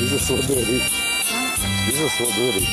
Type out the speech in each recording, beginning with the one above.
за сладури. И за сладури.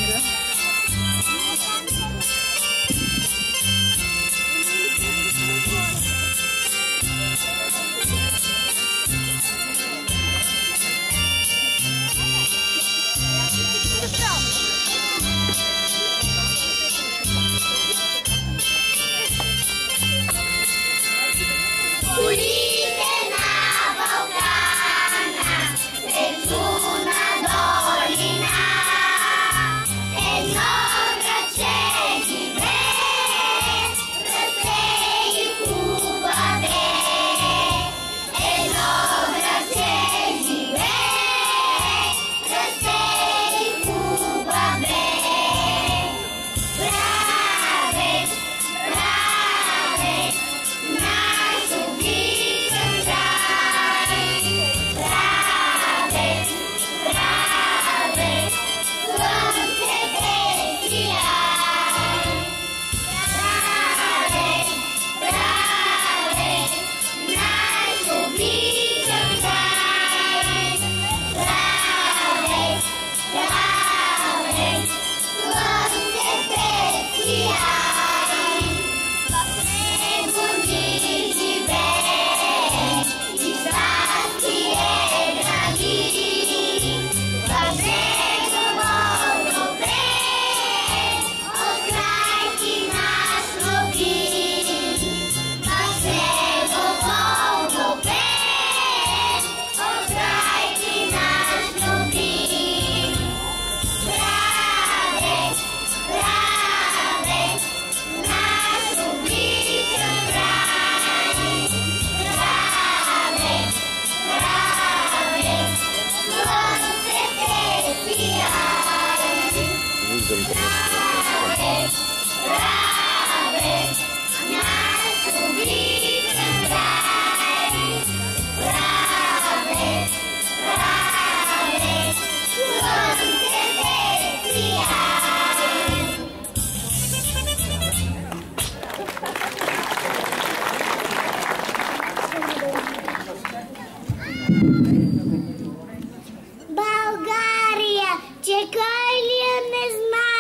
България, чекай ли я не зна,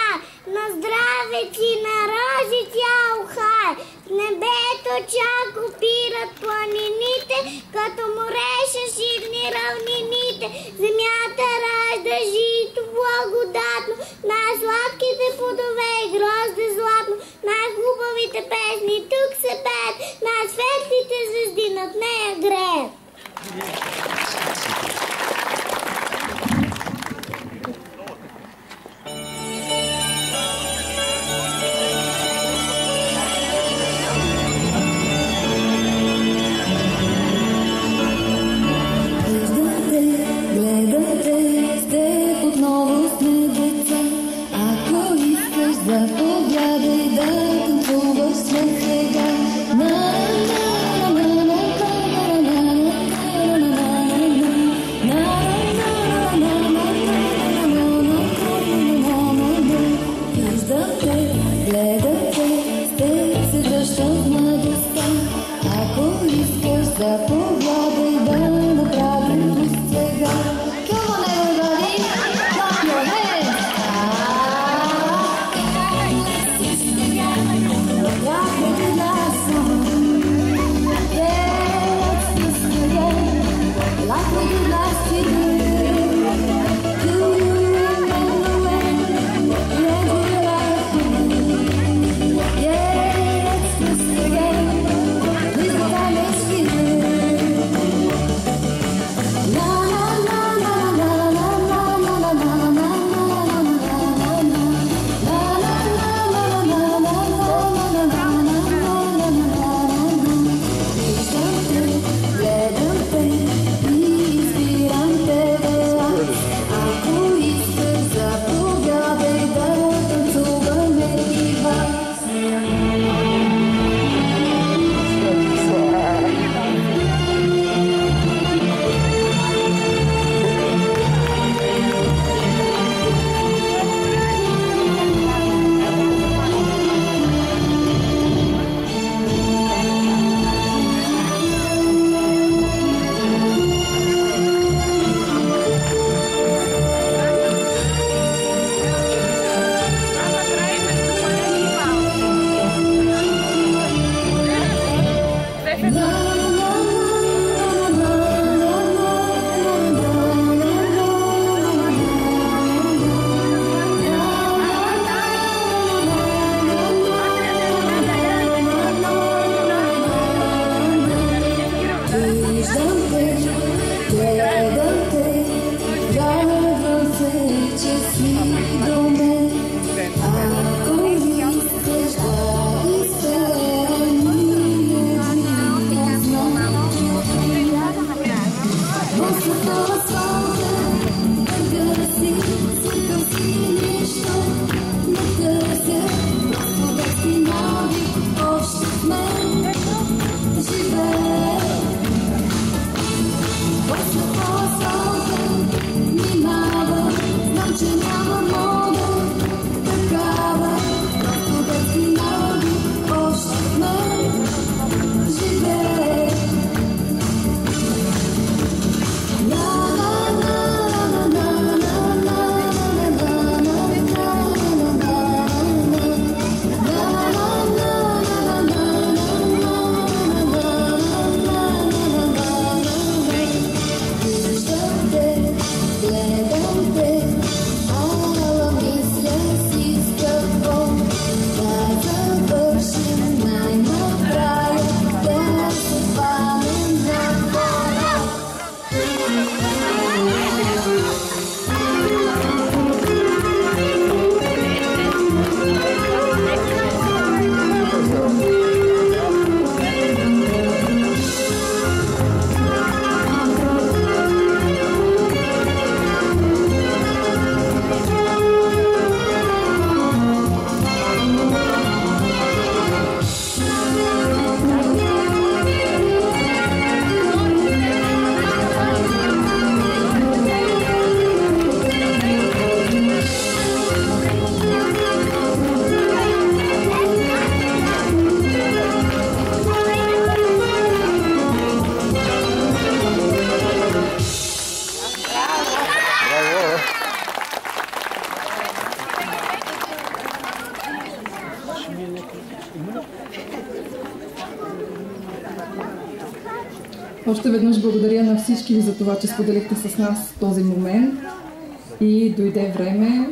на здраве ти на рози тя ухай. В небето чак опират планините, като море шаширни равнините. Земята ражда жито благодатно, най-сладките плодове и грозде златно. Най-хубавите песни тук се пеят, най-светлите звезди над нея греят. Заповядай да танцуваш след сега. На на на на на на на на Още веднъж благодаря на всички ви за това, че споделихте с нас този момент и дойде време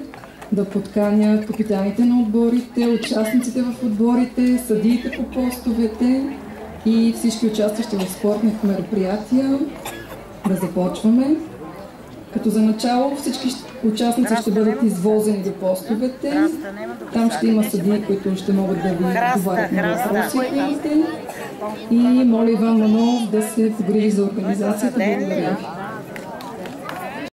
да подканя капитаните на отборите, участниците в отборите, съдиите по постовете и всички участващи в спортните мероприятия да започваме. Като за начало всички участници ще бъдат извозени до постовете. Там ще има съдии, които ще могат да ви отговарят на въпросите. И моля Иван Манов да се погрижи за организацията. Благодаря ви.